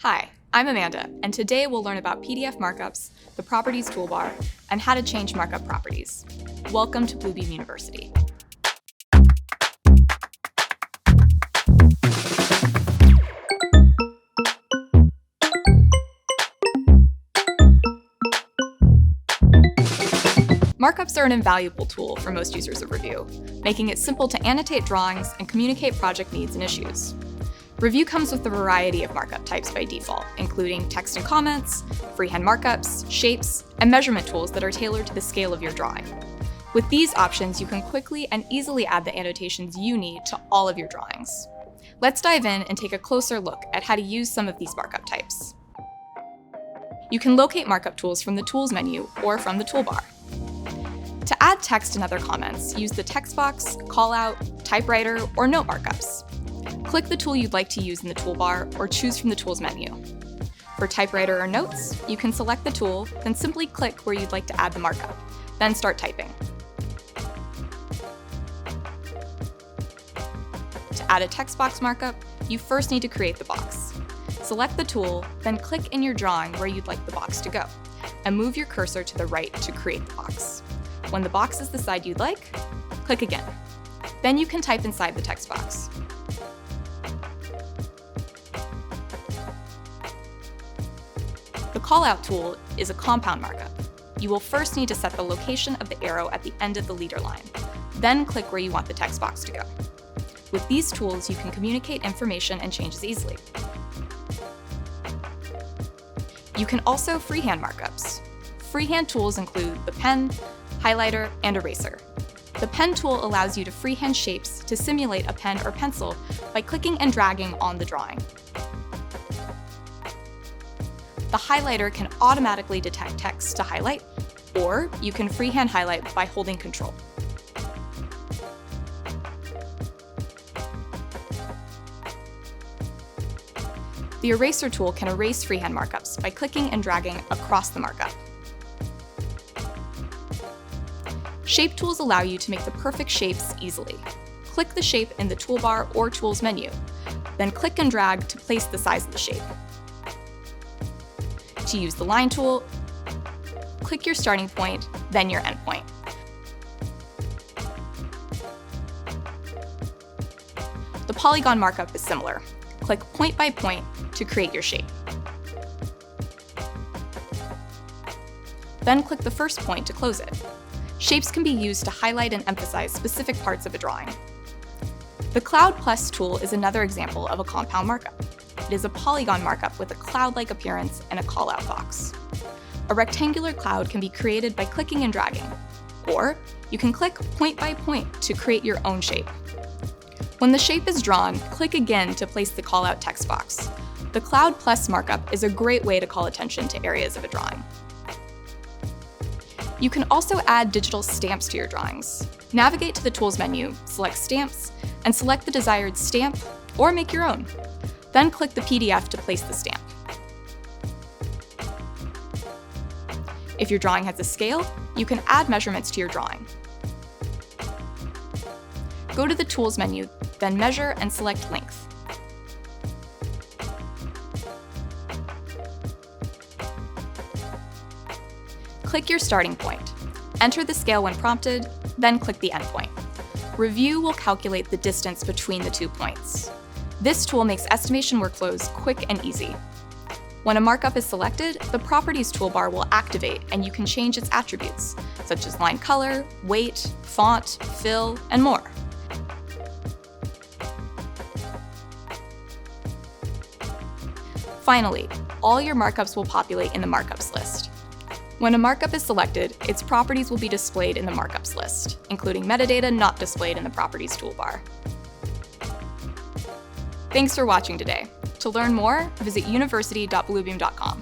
Hi, I'm Amanda, and today we'll learn about PDF markups, the properties toolbar, and how to change markup properties. Welcome to Bluebeam University. Markups are an invaluable tool for most users of Revu, making it simple to annotate drawings and communicate project needs and issues. Revu comes with a variety of markup types by default, including text and comments, freehand markups, shapes, and measurement tools that are tailored to the scale of your drawing. With these options, you can quickly and easily add the annotations you need to all of your drawings. Let's dive in and take a closer look at how to use some of these markup types. You can locate markup tools from the Tools menu or from the toolbar. To add text and other comments, use the text box, callout, typewriter, or note markups. Click the tool you'd like to use in the toolbar or choose from the Tools menu. For typewriter or notes, you can select the tool, then simply click where you'd like to add the markup, then start typing. To add a text box markup, you first need to create the box. Select the tool, then click in your drawing where you'd like the box to go, and move your cursor to the right to create the box. When the box is the side you'd like, click again. Then you can type inside the text box. The callout tool is a compound markup. You will first need to set the location of the arrow at the end of the leader line, then click where you want the text box to go. With these tools, you can communicate information and changes easily. You can also freehand markups. Freehand tools include the pen, highlighter, and eraser. The pen tool allows you to freehand shapes to simulate a pen or pencil by clicking and dragging on the drawing. The highlighter can automatically detect text to highlight, or you can freehand highlight by holding Control. The eraser tool can erase freehand markups by clicking and dragging across the markup. Shape tools allow you to make the perfect shapes easily. Click the shape in the toolbar or Tools menu, then click and drag to place the size of the shape. To use the line tool, click your starting point, then your end point. The polygon markup is similar. Click point by point to create your shape. Then click the first point to close it. Shapes can be used to highlight and emphasize specific parts of a drawing. The Cloud Plus tool is another example of a compound markup. It is a polygon markup with a cloud-like appearance and a callout box. A rectangular cloud can be created by clicking and dragging, or you can click point by point to create your own shape. When the shape is drawn, click again to place the callout text box. The Cloud Plus markup is a great way to call attention to areas of a drawing. You can also add digital stamps to your drawings. Navigate to the Tools menu, select Stamps, and select the desired stamp, or make your own. Then click the PDF to place the stamp. If your drawing has a scale, you can add measurements to your drawing. Go to the Tools menu, then Measure and select Length. Click your starting point. Enter the scale when prompted, then click the end point. Revu will calculate the distance between the 2 points. This tool makes estimation workflows quick and easy. When a markup is selected, the Properties toolbar will activate and you can change its attributes, such as line color, weight, font, fill, and more. Finally, all your markups will populate in the Markups list. When a markup is selected, its properties will be displayed in the Markups list, including metadata not displayed in the Properties toolbar. Thanks for watching today. To learn more, visit university.bluebeam.com.